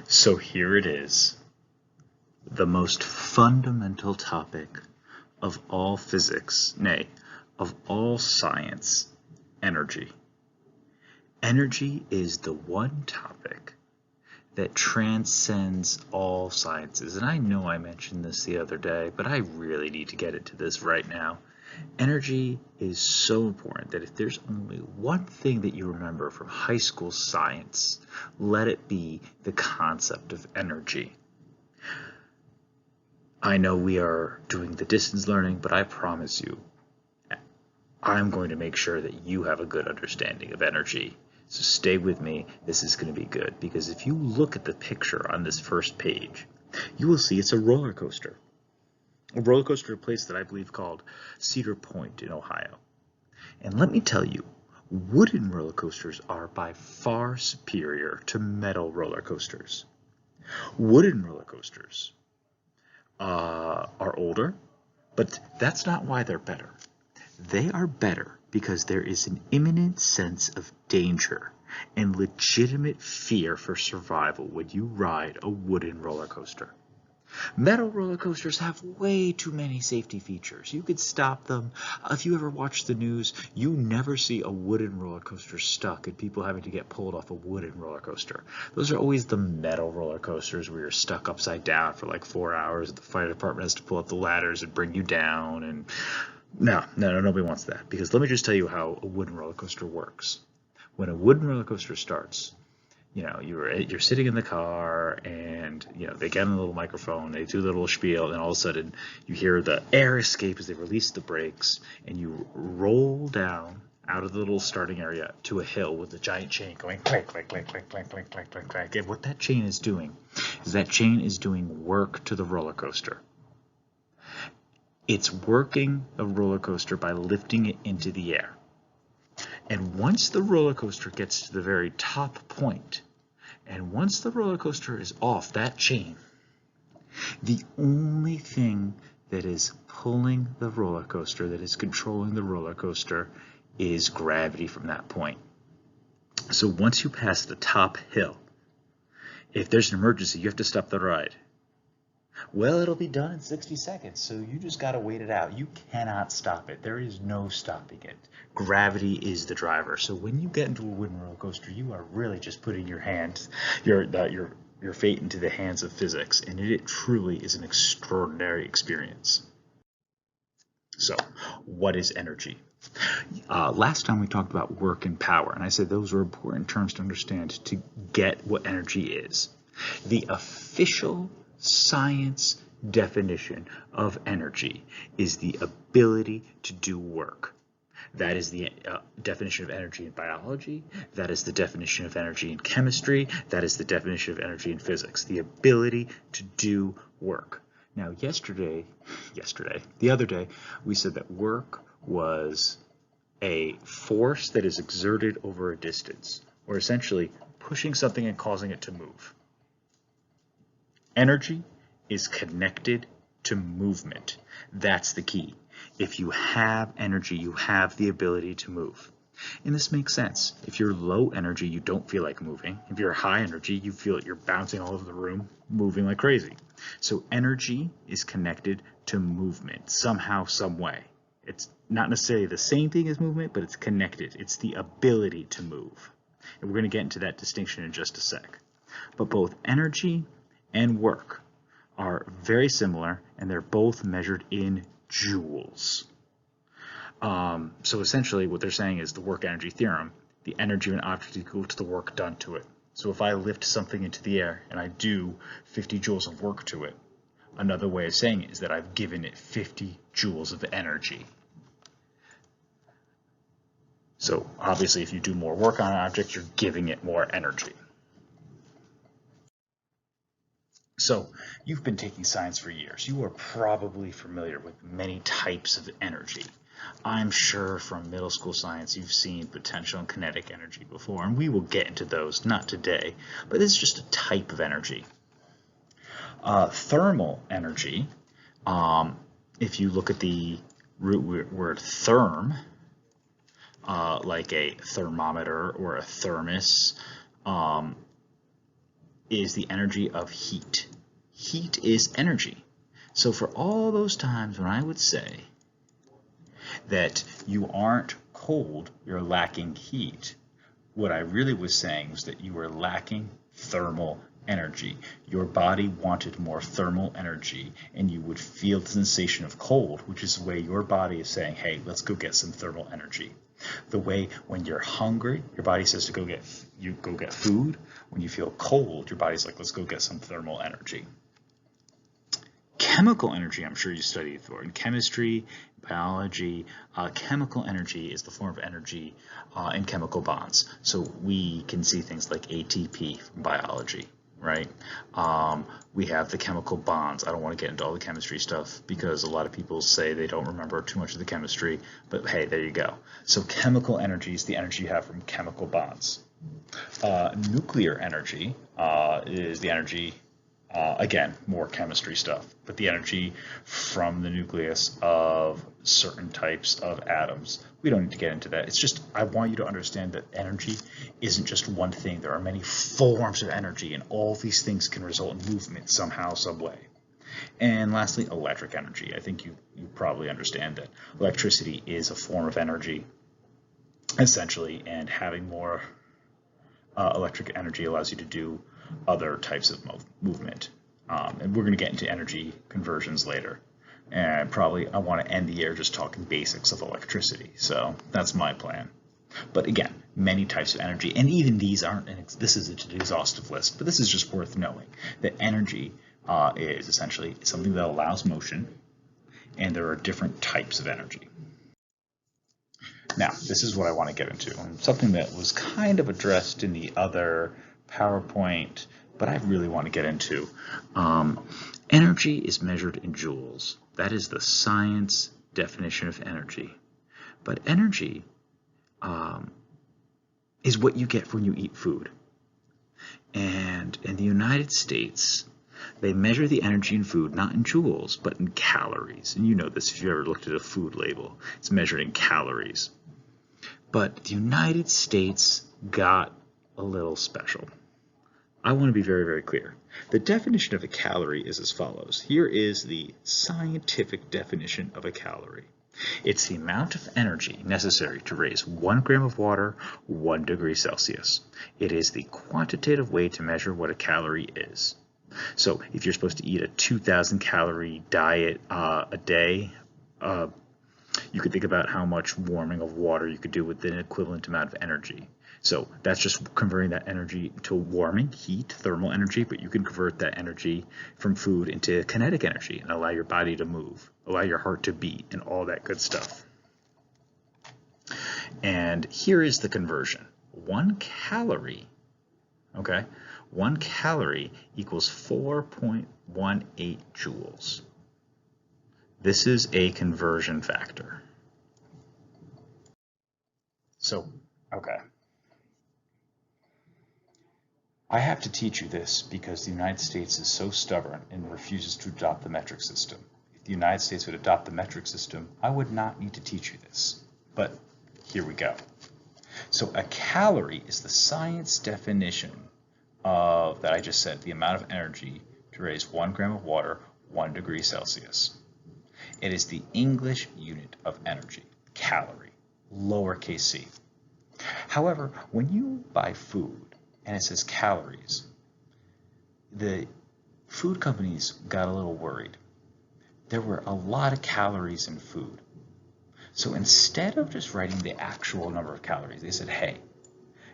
So here it is, the most fundamental topic of all physics, nay, of all science, energy. Energy is the one topic that transcends all sciences. And I know I mentioned this the other day, but I really need to get into this right now. Energy is so important that if there's only one thing that you remember from high school science, let it be the concept of energy. I know we are doing the distance learning, but I promise you, I'm going to make sure that you have a good understanding of energy. So stay with me, this is going to be good, because if you look at the picture on this first page, you will see it's a roller coaster. A roller coaster, a place that I believe called Cedar Point in Ohio. And let me tell you, wooden roller coasters are by far superior to metal roller coasters. Wooden roller coasters are older, but that's not why they're better. They are better because there is an imminent sense of danger and legitimate fear for survival when you ride a wooden roller coaster. Metal roller coasters have way too many safety features. You could stop them. If you ever watch the news, you never see a wooden roller coaster stuck and people having to get pulled off a wooden roller coaster. Those are always the metal roller coasters where you're stuck upside down for like 4 hours and the fire department has to pull up the ladders and bring you down. And no, nobody wants that. Because let me just tell you how a wooden roller coaster works. When a wooden roller coaster starts, you're sitting in the car and they get on a little microphone, they do the little spiel, and all of a sudden you hear the air escape as they release the brakes, and you roll down out of the little starting area to a hill with a giant chain going clank, clank, clank, clank, clank, clank, clank, clank, clank. And what that chain is doing is that chain is doing work to the roller coaster. It's working the roller coaster by lifting it into the air. And once the roller coaster gets to the very top point, and once the roller coaster is off that chain, the only thing that is pulling the roller coaster, that is controlling the roller coaster, is gravity from that point. So once you pass the top hill, if there's an emergency, you have to stop the ride. Well, it'll be done in 60 seconds, so you just got to wait it out. You cannot stop it. There is no stopping it. Gravity is the driver. So when you get into a wooden roller coaster, you are really just putting your fate into the hands of physics, and it truly is an extraordinary experience. So, what is energy? Last time we talked about work and power, and I said those were important terms to understand to get what energy is. The official science definition of energy is the ability to do work. That is the definition of energy in biology. That is the definition of energy in chemistry. That is the definition of energy in physics. The ability to do work. Now, the other day, we said that work was a force that is exerted over a distance, or essentially pushing something and causing it to move. Energy is connected to movement. That's the key. If you have energy, you have the ability to move. And this makes sense. If you're low energy, you don't feel like moving. If you're high energy, you feel like you're bouncing all over the room, moving like crazy. So energy is connected to movement somehow, some way. It's not necessarily the same thing as movement, but it's connected. It's the ability to move. And we're going to get into that distinction in just a sec. But both energy and work are very similar, and they're both measured in joules. So essentially what they're saying is the work energy theorem, the energy of an object is equal to the work done to it. So if I lift something into the air and I do 50 joules of work to it, another way of saying it is that I've given it 50 joules of energy. So obviously if you do more work on an object, you're giving it more energy. So you've been taking science for years. You are probably familiar with many types of energy. I'm sure from middle school science you've seen potential and kinetic energy before, and we will get into those, not today, but this is just a type of energy. Thermal energy, if you look at the root word therm, like a thermometer or a thermos, is the energy of heat. Heat is energy. So for all those times when I would say that you aren't cold, you're lacking heat, what I really was saying was that you were lacking thermal energy. Your body wanted more thermal energy, and you would feel the sensation of cold, which is the way your body is saying, hey, let's go get some thermal energy. The way when you're hungry, your body says to go get food. When you feel cold, your body's like, let's go get some thermal energy. Chemical energy, I'm sure you studied before. In chemistry, biology, chemical energy is the form of energy in chemical bonds. So we can see things like ATP from biology, right? We have the chemical bonds. I don't want to get into all the chemistry stuff because a lot of people say they don't remember too much of the chemistry, but hey, there you go. So chemical energy is the energy you have from chemical bonds. Nuclear energy is the energy, again, more chemistry stuff, but the energy from the nucleus of certain types of atoms. We don't need to get into that. It's just, I want you to understand that energy isn't just one thing. There are many forms of energy, and all these things can result in movement somehow, some way. And lastly, electric energy. I think you probably understand that electricity is a form of energy, essentially, and having more electric energy allows you to do other types of movement. And we're going to get into energy conversions later. And probably I want to end the year just talking basics of electricity. So that's my plan. But again, many types of energy, and even these aren't, this isn't an exhaustive list, but this is just worth knowing that energy is essentially something that allows motion, and there are different types of energy. Now, this is what I want to get into, and something that was kind of addressed in the other PowerPoint, but I really want to get into. Energy is measured in joules. That is the science definition of energy. But energy is what you get when you eat food. And in the United States, they measure the energy in food not in joules, but in calories. And you know this if you ever looked at a food label. It's measured in calories. But the United States got a little special. I want to be very, very clear. The definition of a calorie is as follows. Here is the scientific definition of a calorie. It's the amount of energy necessary to raise 1 gram of water 1 degree Celsius. It is the quantitative way to measure what a calorie is. So if you're supposed to eat a 2,000 calorie diet a day, you could think about how much warming of water you could do with an equivalent amount of energy. So that's just converting that energy to warming, heat, thermal energy, but you can convert that energy from food into kinetic energy and allow your body to move, allow your heart to beat, and all that good stuff. And here is the conversion. 1 calorie, okay, 1 calorie equals 4.18 joules. This is a conversion factor. So, okay. I have to teach you this because the United States is so stubborn and refuses to adopt the metric system. If the United States would adopt the metric system, I would not need to teach you this. But here we go. So a calorie is the science definition of, that I just said, the amount of energy to raise 1 gram of water 1 degree Celsius. It is the English unit of energy, calorie, lowercase c. However, when you buy food and it says calories, the food companies got a little worried. There were a lot of calories in food. So instead of just writing the actual number of calories, they said, hey,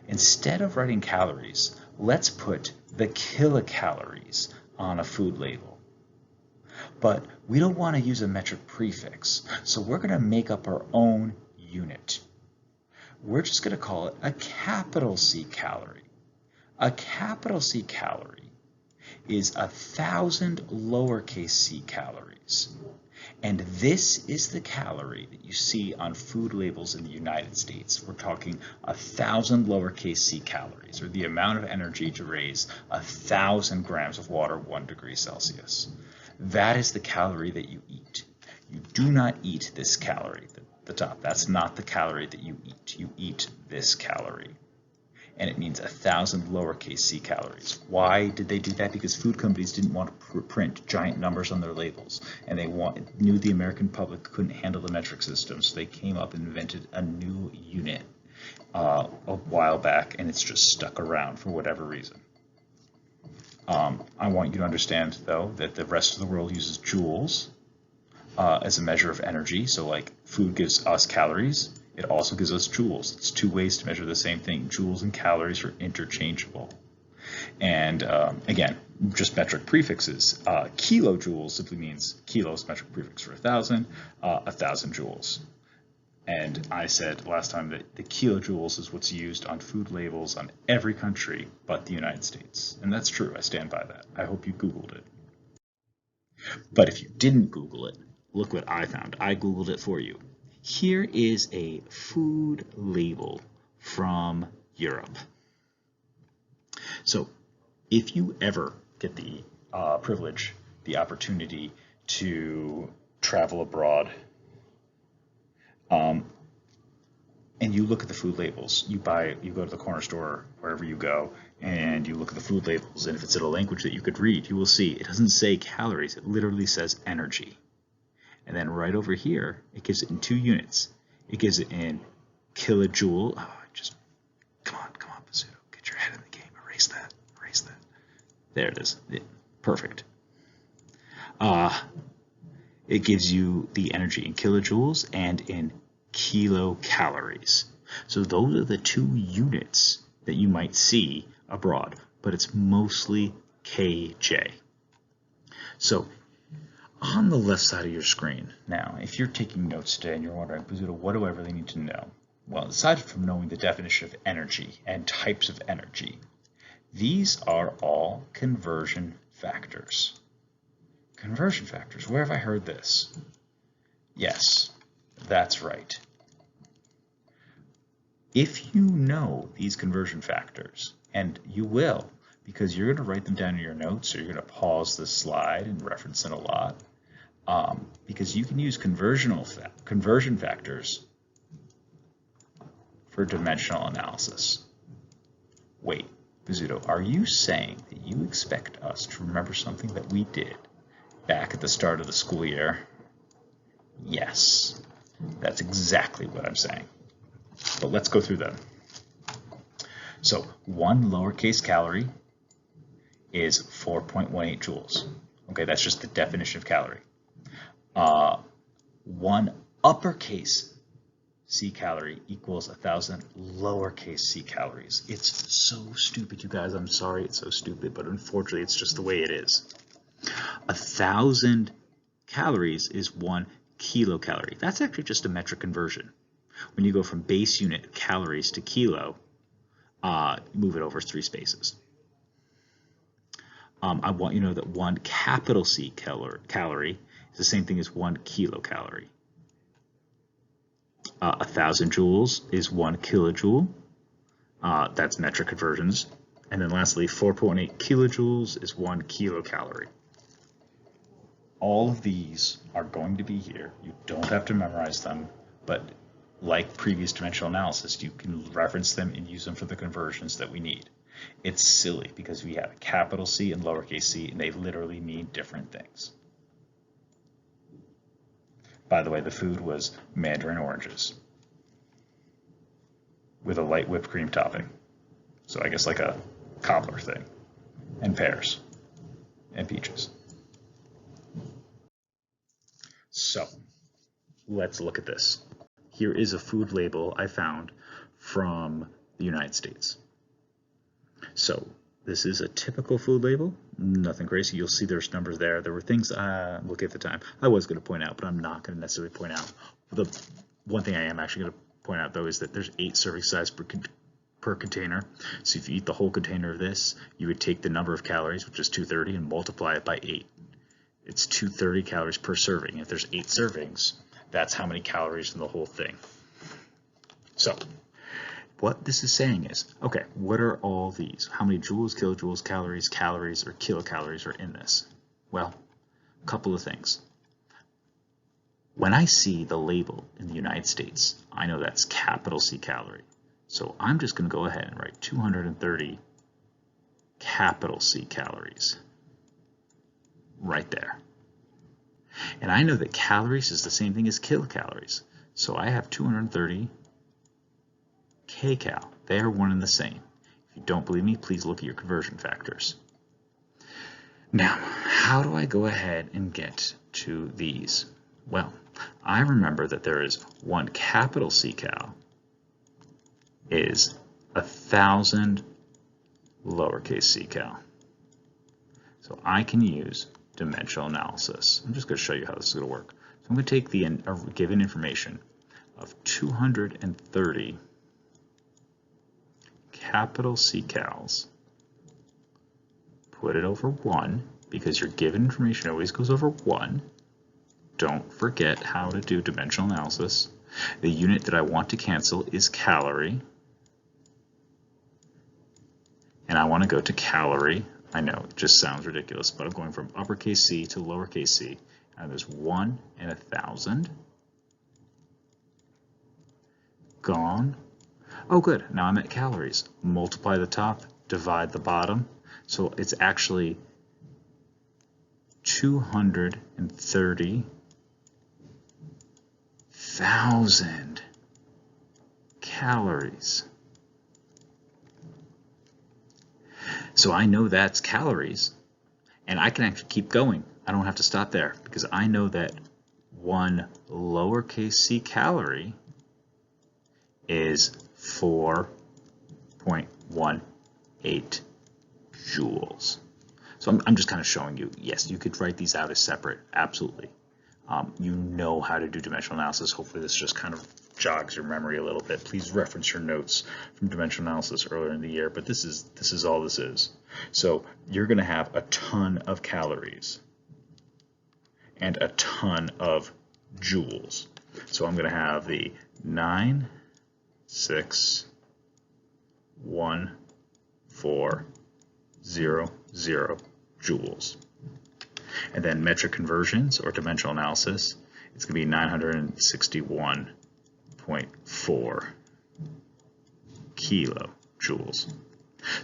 instead of writing calories, let's put the kilocalories on a food label. But we don't want to use a metric prefix, so we're going to make up our own unit. We're just going to call it a capital C calorie. A capital C calorie is 1,000 lowercase c calories. And this is the calorie that you see on food labels in the United States. We're talking 1,000 lowercase c calories, or the amount of energy to raise 1,000 grams of water 1 degree Celsius. That is the calorie that you eat. You do not eat this calorie, the top. That's not the calorie that you eat. You eat this calorie. and it means 1,000 lowercase c calories. Why did they do that? Because food companies didn't want to print giant numbers on their labels, and they knew the American public couldn't handle the metric system, so they came up and invented a new unit a while back, and it's just stuck around for whatever reason. I want you to understand, though, that the rest of the world uses joules as a measure of energy. So like food gives us calories, it also gives us joules. It's two ways to measure the same thing. Joules and calories are interchangeable. And again, just metric prefixes. Kilojoules simply means kilos, metric prefix for 1,000, 1,000 joules. And I said last time that the kilojoules is what's used on food labels on every country but the United States. And that's true. I stand by that. I hope you Googled it. But if you didn't Google it, look what I found. I Googled it for you. Here is a food label from Europe. So if you ever get the privilege, the opportunity to travel abroad, and you look at the food labels, you go to the corner store, wherever you go, and you look at the food labels, and if it's in a language that you could read, you will see it doesn't say calories, it literally says energy. And then right over here, it gives it in 2 units. It gives it in kilojoule. Oh, come on, Pizzuto, get your head in the game. Erase that. There it is. Perfect. It gives you the energy in kilojoules and in kilocalories. So those are the 2 units that you might see abroad, but it's mostly kJ. So on the left side of your screen, now, if you're taking notes today and you're wondering, Pizzuto, what do I really need to know? Well, aside from knowing the definition of energy and types of energy, these are all conversion factors. Conversion factors, where have I heard this? Yes, that's right. If you know these conversion factors, and you will, because you're going to write them down in your notes, or you're going to pause the slide and reference it a lot, because you can use conversion factors for dimensional analysis. Wait, Pizzuto, are you saying that you expect us to remember something that we did back at the start of the school year? Yes, that's exactly what I'm saying. But let's go through them. So 1 lowercase calorie is 4.18 joules. Okay, that's just the definition of calorie. 1 uppercase C calorie equals 1,000 lowercase c calories. It's so stupid, you guys. I'm sorry it's so stupid, but unfortunately it's just the way it is. 1,000 calories is 1 kilocalorie. That's actually just a metric conversion. When you go from base unit calories to kilo, move it over 3 spaces. I want you to know that 1 capital C calorie is the same thing as 1 kilocalorie. 1,000 joules is 1 kilojoule. That's metric conversions. And then lastly, 4.8 kilojoules is 1 kilocalorie. All of these are going to be here. You don't have to memorize them, but like previous dimensional analysis, you can reference them and use them for the conversions that we need. It's silly because we have a capital C and lowercase c, and they literally mean different things. By the way, the food was mandarin oranges with a light whipped cream topping. So I guess like a cobbler thing. And pears and peaches. So let's look at this. Here is a food label I found from the United States. So this is a typical food label, nothing crazy. You'll see there's numbers there. There were things, look at the time, I was going to point out, but I'm not going to necessarily point out. The one thing I am actually going to point out, though, is that there's 8 serving size per container. So if you eat the whole container of this, you would take the number of calories, which is 230, and multiply it by 8. It's 230 calories per serving. If there's 8 servings, that's how many calories in the whole thing. So what this is saying is, okay, what are all these? How many joules, kilojoules, calories, or kilocalories are in this? Well, a couple of things. When I see the label in the United States, I know that's capital C calorie. So I'm just going to go ahead and write 230 capital C calories right there. And I know that calories is the same thing as kilocalories. So I have 230 kcal. They are one and the same. If you don't believe me, please look at your conversion factors. Now, how do I go ahead and get to these? Well, I remember that there is one capital C cal is 1,000 lowercase c cal. So I can use dimensional analysis. I'm just going to show you how this is going to work. So I'm going to take the given information of 230 capital C cals, put it over 1, because your given information always goes over 1. Don't forget how to do dimensional analysis. The unit that I want to cancel is calorie. And I want to go to calorie. I know it just sounds ridiculous, but I'm going from uppercase C to lowercase c. And there's 1 and 1,000. Gone. Oh, good. Now I'm at calories. Multiply the top, divide the bottom. So it's actually 230,000 calories. So I know that's calories, and I can actually keep going. I don't have to stop there, because I know that one lowercase c calorie is 4.18 joules. So I'm just kind of showing you, yes, you could write these out as separate, absolutely. You know how to do dimensional analysis. Hopefully this just kind of jogs your memory a little bit. Please reference your notes from dimensional analysis earlier in the year, but this is all this is. So you're going to have a ton of calories and a ton of joules. So I'm going to have the 9,6,1,4,0,0 joules. And then metric conversions or dimensional analysis, it's going to be 961.4 kilojoules.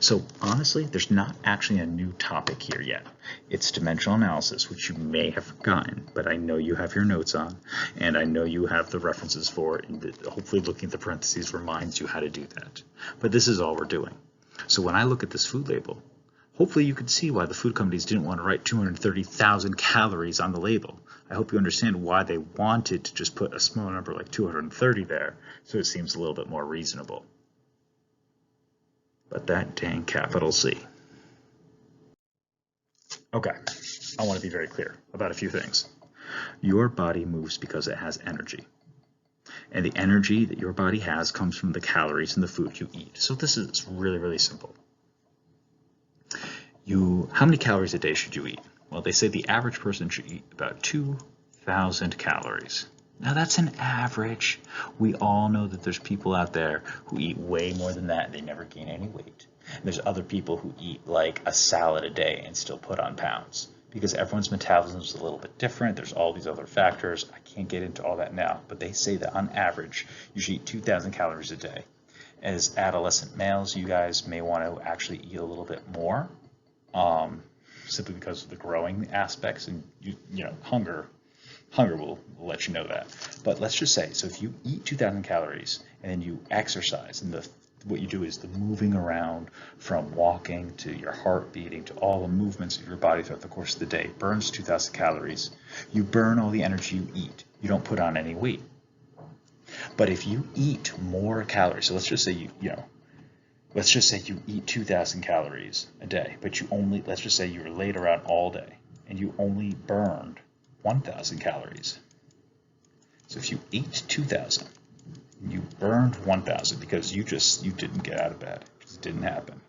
So honestly, there's not actually a new topic here yet. It's dimensional analysis, which you may have forgotten, but I know you have your notes on, and I know you have the references for it, and hopefully looking at the parentheses reminds you how to do that. But this is all we're doing. So when I look at this food label, hopefully you can see why the food companies didn't want to write 230,000 calories on the label. I hope you understand why they wanted to just put a small number like 230 there, so it seems a little bit more reasonable. But that dang capital C. Okay, I want to be very clear about a few things. Your body moves because it has energy. And the energy that your body has comes from the calories in the food you eat. So this is really, really simple. How many calories a day should you eat? Well, they say the average person should eat about 2,000 calories. Now that's an average. We all know that there's people out there who eat way more than that and they never gain any weight. And there's other people who eat like a salad a day and still put on pounds, because everyone's metabolism is a little bit different. There's all these other factors. I can't get into all that now, but they say that on average you should eat 2,000 calories a day. As adolescent males, you guys may want to actually eat a little bit more, simply because of the growing aspects, and you know, hunger will let you know that. But let's just say, so if you eat 2,000 calories and then you exercise, and what you do is the moving around from walking to your heart beating to all the movements of your body throughout the course of the day burns 2,000 calories. You burn all the energy you eat. You don't put on any weight. But if you eat more calories, so let's just say let's just say you eat 2,000 calories a day, but let's just say you were laid around all day and you only burned 1,000 calories. So if you ate 2,000, you burned 1,000 because you didn't get out of bed, because it didn't happen.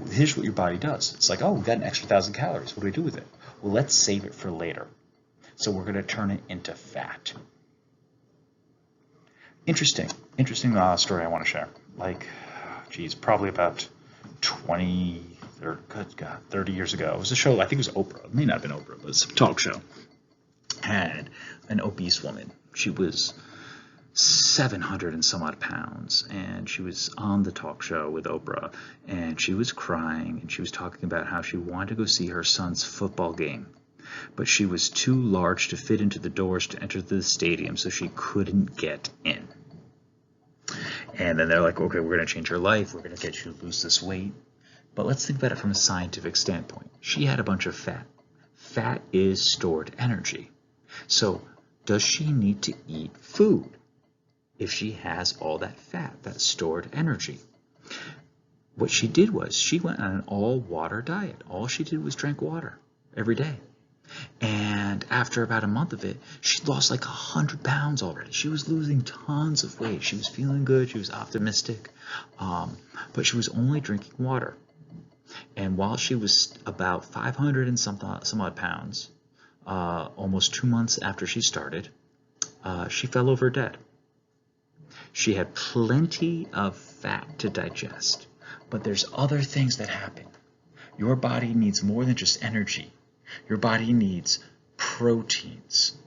Here's what your body does. It's like, oh, we got an extra 1,000 calories. What do we do with it? Well, let's save it for later. So we're going to turn it into fat. Interesting story I want to share. Probably about 20 or 30 years ago. It was a show, I think it was Oprah. It may not have been Oprah, but it was a talk show. Had an obese woman. She was 700 and some odd pounds, and she was on the talk show with Oprah, and she was crying, and she was talking about how she wanted to go see her son's football game, but she was too large to fit into the doors to enter the stadium, so she couldn't get in. And then they're like, okay, we're going to change your life, we're going to get you to lose this weight. But let's think about it from a scientific standpoint. She had a bunch of fat. Fat is stored energy. So does she need to eat food if she has all that fat, that stored energy? What she did was she went on an all-water diet. All she did was drink water every day. And after about a month of it, she lost like 100 pounds already. She was losing tons of weight. She was feeling good. She was optimistic. But she was only drinking water. And while she was about 500 and some odd pounds, almost 2 months after she started, she fell over dead. She had plenty of fat to digest, but there's other things that happen. Your body needs more than just energy. Your body needs proteins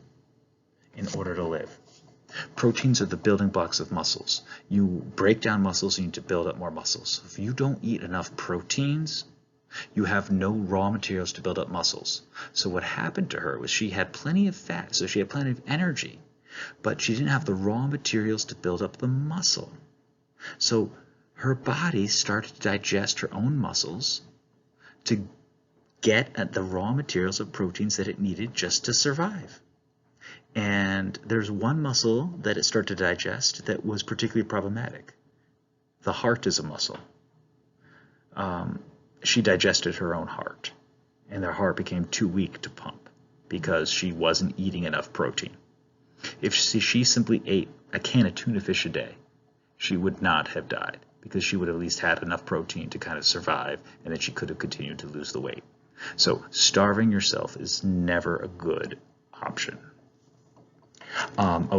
in order to live. Proteins are the building blocks of muscles. You break down muscles, you need to build up more muscles. If you don't eat enough proteins, you have no raw materials to build up muscles. So what happened to her was she had plenty of fat, so she had plenty of energy, but she didn't have the raw materials to build up the muscle. So her body started to digest her own muscles to get at the raw materials of proteins that it needed just to survive. And there's one muscle that it started to digest that was particularly problematic. The heart is a muscle. She digested her own heart, and her heart became too weak to pump because she wasn't eating enough protein. If she simply ate a can of tuna fish a day, she would not have died because she would have at least had enough protein to kind of survive, and then she could have continued to lose the weight. So starving yourself is never a good option.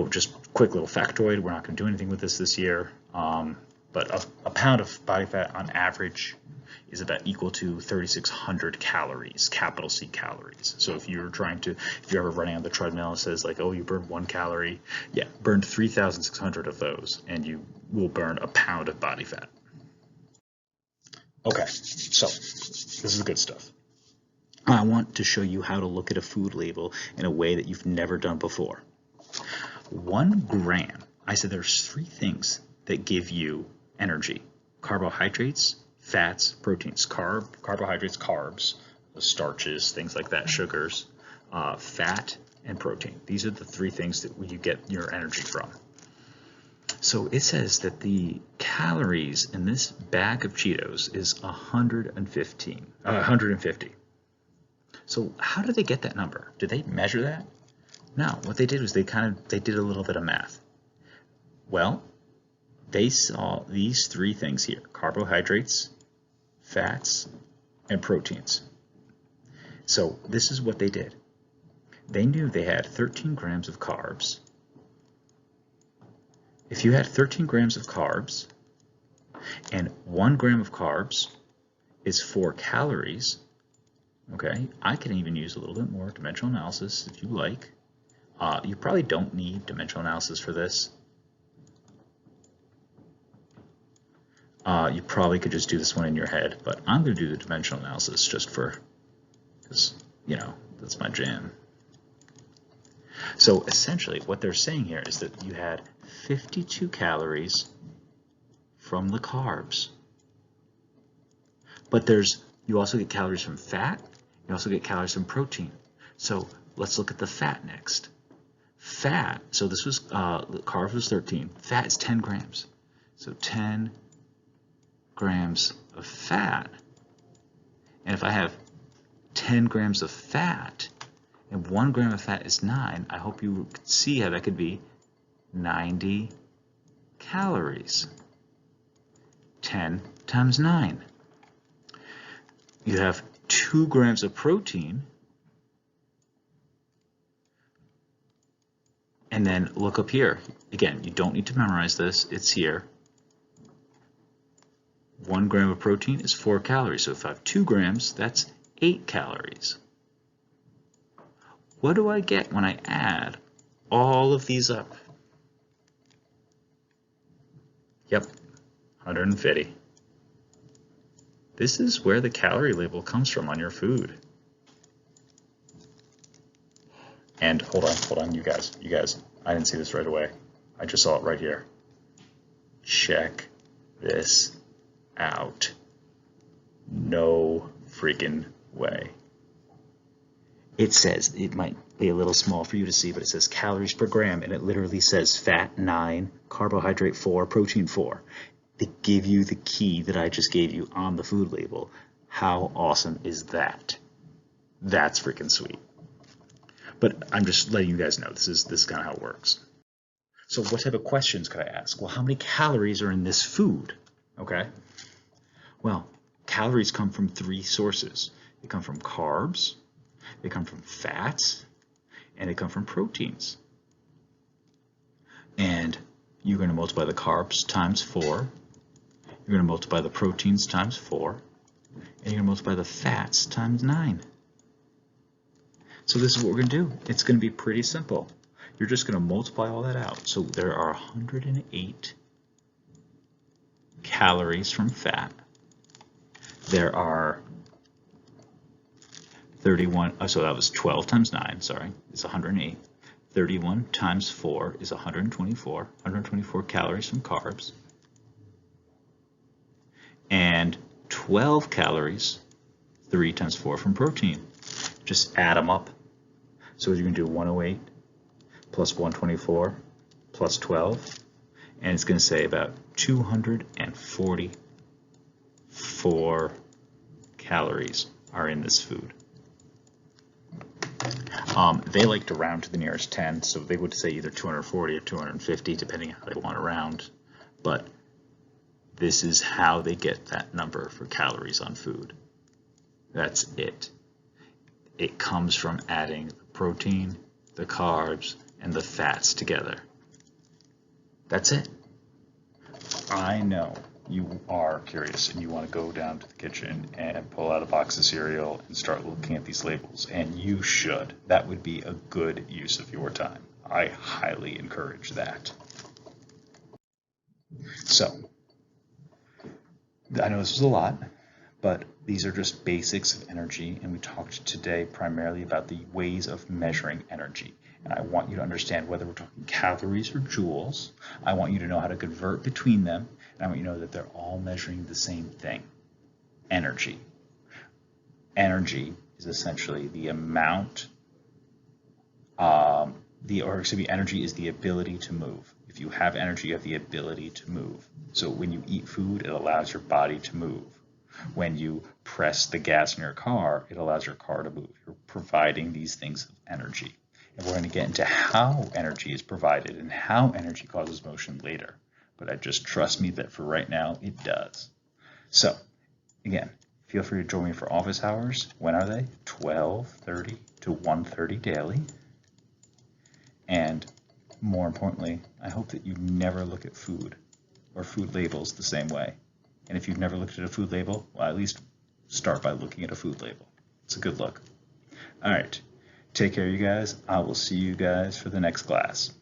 Just quick little factoid. We're not going to do anything with this year, but a pound of body fat on average is about equal to 3,600 calories, capital C calories. So if you're ever running on the treadmill and it says like, oh, you burned 1 calorie, yeah, burn 3,600 of those, and you will burn a pound of body fat. Okay, so this is the good stuff. I want to show you how to look at a food label in a way that you've never done before. 1 gram, I said there's 3 things that give you energy: carbohydrates, fats, proteins. Carbohydrates, carbs, the starches, things like that, sugars, fat, and protein. These are the 3 things that you get your energy from. So it says that the calories in this bag of Cheetos is 150. So how did they get that number? Did they measure that? No, what they did was they did a little bit of math. Well, they saw these 3 things here: carbohydrates, fats, and proteins. So this is what they did. They knew they had 13 grams of carbs. If you had 13 grams of carbs, and 1 gram of carbs is 4 calories, okay, I can even use a little bit more dimensional analysis if you like. You probably don't need dimensional analysis for this. You probably could just do this one in your head, but I'm going to do the dimensional analysis just because, that's my jam. So essentially what they're saying here is that you had 52 calories from the carbs. But you also get calories from fat, you also get calories from protein. So let's look at the fat next. Fat, so this was, carbs was 13, fat is 10 grams. So 10 grams of fat. And if I have 10 grams of fat, and 1 gram of fat is 9, I hope you could see how that could be 90 calories. 10 times 9. You have 2 grams of protein, and then look up here. Again, you don't need to memorize this, it's here. 1 gram of protein is 4 calories, so if I have 2 grams, that's 8 calories. What do I get when I add all of these up? Yep, 150. This is where the calorie label comes from on your food. And hold on, you guys, I didn't see this right away. I just saw it right here. Check this out. No freaking way. It says, it might be a little small for you to see, but it says calories per gram, and it literally says fat 9, carbohydrate 4, protein 4. They give you the key that I just gave you on the food label. How awesome is that? That's freaking sweet. But I'm just letting you guys know, this is kind of how it works. So what type of questions could I ask? Well, how many calories are in this food? Okay. Well, calories come from 3 sources. They come from carbs, they come from fats, and they come from proteins. And you're going to multiply the carbs times 4. You're going to multiply the proteins times 4. And you're going to multiply the fats times 9. So this is what we're going to do. It's going to be pretty simple. You're just going to multiply all that out. So there are 108 calories from fat. There are 31, so that was 12 times 9, sorry, it's 108. 31 times 4 is 124 calories from carbs. And 12 calories, 3 times 4 from protein. Just add them up. So you're going to do 108 plus 124 plus 12, and it's going to say about 244 calories are in this food. They like to round to the nearest 10, so they would say either 240 or 250, depending on how they want to round. But this is how they get that number for calories on food. That's it. It comes from adding the protein, the carbs, and the fats together. That's it. I know you are curious and you want to go down to the kitchen and pull out a box of cereal and start looking at these labels, and you should. That would be a good use of your time. I highly encourage that. So, I know this was a lot, but these are just basics of energy, and we talked today primarily about the ways of measuring energy. And I want you to understand whether we're talking calories or joules. I want you to know how to convert between them, and I want you to know that they're all measuring the same thing: energy. Energy is essentially the amount, energy is the ability to move. If you have energy, you have the ability to move. So when you eat food, it allows your body to move. When you press the gas in your car, it allows your car to move. You're providing these things of energy. And we're going to get into how energy is provided and how energy causes motion later. But just trust me that for right now, it does. So, again, feel free to join me for office hours. When are they? 12:30 to 1:30 daily. And more importantly, I hope that you never look at food or food labels the same way. And if you've never looked at a food label, well, at least start by looking at a food label. It's a good look. All right. Take care, you guys. I will see you guys for the next class.